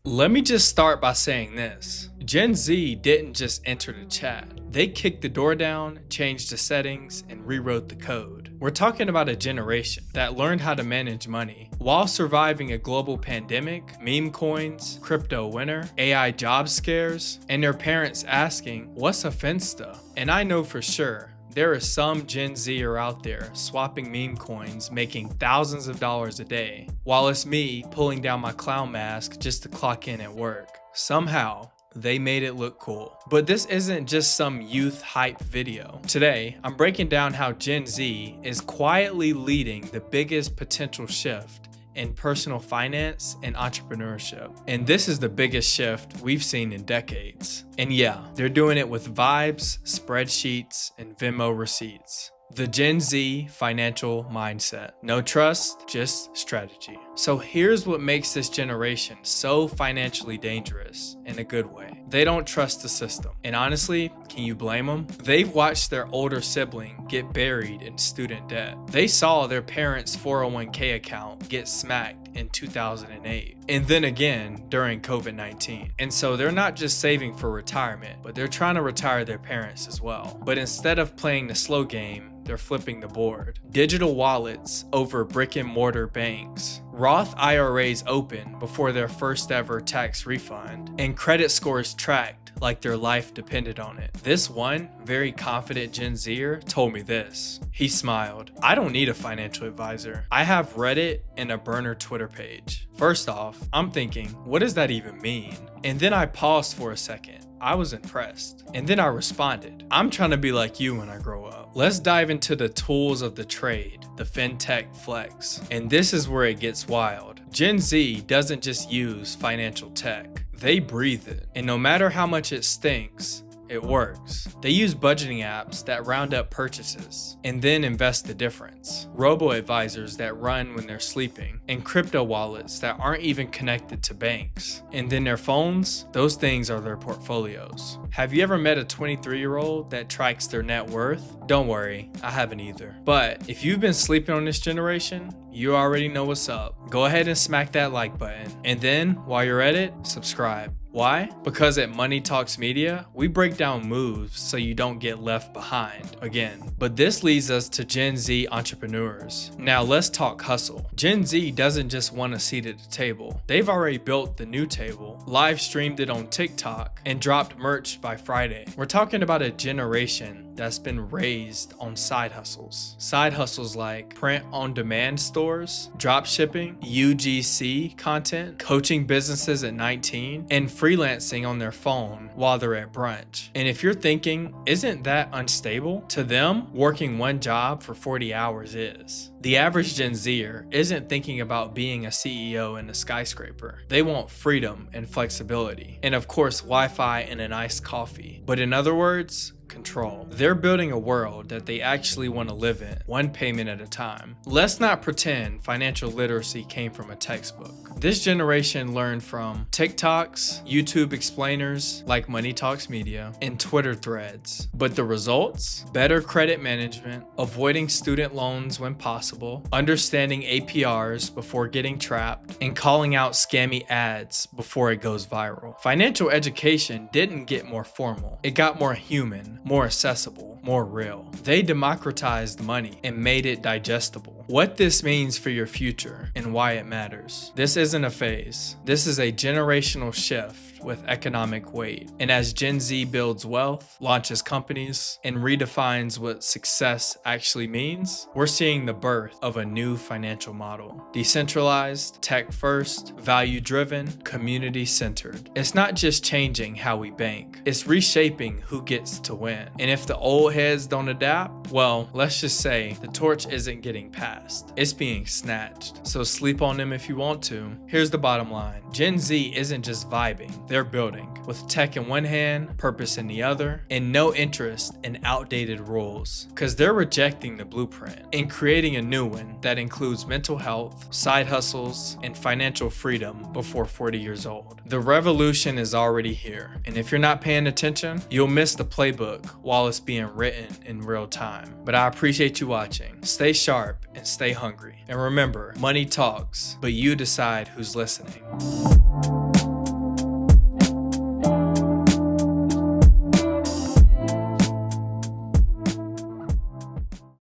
Let me just start by saying this. Gen Z didn't just enter the chat. They kicked the door down, changed the settings, and rewrote the code. We're talking about a generation that learned how to manage money while surviving a global pandemic, meme coins, crypto winter, AI job scares, and their parents asking, "What's a Finsta?" And I know for sure, there is some Gen Zer out there swapping meme coins, making thousands of dollars a day, while it's me pulling down my clown mask just to clock in at work. Somehow, they made it look cool. But this isn't just some youth hype video. Today, I'm breaking down how Gen Z is quietly leading the biggest potential shift in personal finance and entrepreneurship. And this is the biggest shift we've seen in decades. And yeah, they're doing it with vibes, spreadsheets, and Venmo receipts. The Gen Z financial mindset. No trust, just strategy. So here's what makes this generation so financially dangerous in a good way. They don't trust the system. And honestly, can you blame them? They've watched their older sibling get buried in student debt. They saw their parents' 401k account get smacked in 2008. And then again during COVID-19. And so they're not just saving for retirement, but they're trying to retire their parents as well. But instead of playing the slow game, they're flipping the board. Digital wallets over brick and mortar banks. Roth IRAs open before their first ever tax refund. And credit scores tracked like their life depended on it. This one very confident Gen Zer told me this. He smiled. "I don't need a financial advisor. I have Reddit and a burner Twitter page." First off, I'm thinking, what does that even mean? And then I paused for a second. I was impressed. And then I responded, "I'm trying to be like you when I grow up." Let's dive into the tools of the trade, the Fintech flex. And this is where it gets wild. Gen Z doesn't just use financial tech. They breathe it. And no matter how much it stinks, it works. They use budgeting apps that round up purchases and then invest the difference. Robo-advisors that run when they're sleeping, and crypto wallets that aren't even connected to banks. And then their phones, those things are their portfolios. Have you ever met a 23-year-old that tracks their net worth? Don't worry, I haven't either. But if you've been sleeping on this generation, you already know what's up. Go ahead and smack that like button. And then, while you're at it, subscribe. Why? Because at Money Talks Media, we break down moves so you don't get left behind again. But this leads us to Gen Z entrepreneurs. Now let's talk hustle. Gen Z doesn't just want a seat at the table. They've already built the new table, live streamed it on TikTok, and dropped merch by Friday. We're talking about a generation that's been raised on side hustles. Side hustles like print-on-demand stores, drop shipping, UGC content, coaching businesses at 19, and freelancing on their phone while they're at brunch. And if you're thinking, isn't that unstable? To them, working one job for 40 hours is. The average Gen Zer isn't thinking about being a CEO in a skyscraper. They want freedom and flexibility. And of course, Wi-Fi and an iced coffee. But in other words, control. They're building a world that they actually want to live in, one payment at a time. Let's not pretend financial literacy came from a textbook. This generation learned from TikToks, YouTube explainers like Money Talks Media, and Twitter threads. But the results? Better credit management, avoiding student loans when possible, understanding APRs before getting trapped, and calling out scammy ads before it goes viral. Financial education didn't get more formal. It got more human, more accessible, more real. They democratized money and made it digestible. What this means for your future and why it matters. This isn't a phase. This is a generational shift with economic weight. And as Gen Z builds wealth, launches companies, and redefines what success actually means, we're seeing the birth of a new financial model. Decentralized, tech-first, value-driven, community-centered. It's not just changing how we bank. It's reshaping who gets to win. And if the old heads don't adapt, well, let's just say the torch isn't getting passed. It's being snatched. So sleep on them if you want to. Here's the bottom line. Gen Z isn't just vibing. They're building, with tech in one hand, purpose in the other, and no interest in outdated rules, because they're rejecting the blueprint and creating a new one that includes mental health, side hustles, and financial freedom before 40 years old. The revolution is already here, and if you're not paying attention, you'll miss the playbook while it's being written in real time. But I appreciate you watching. Stay sharp and stay hungry. And remember, money talks, but you decide who's listening.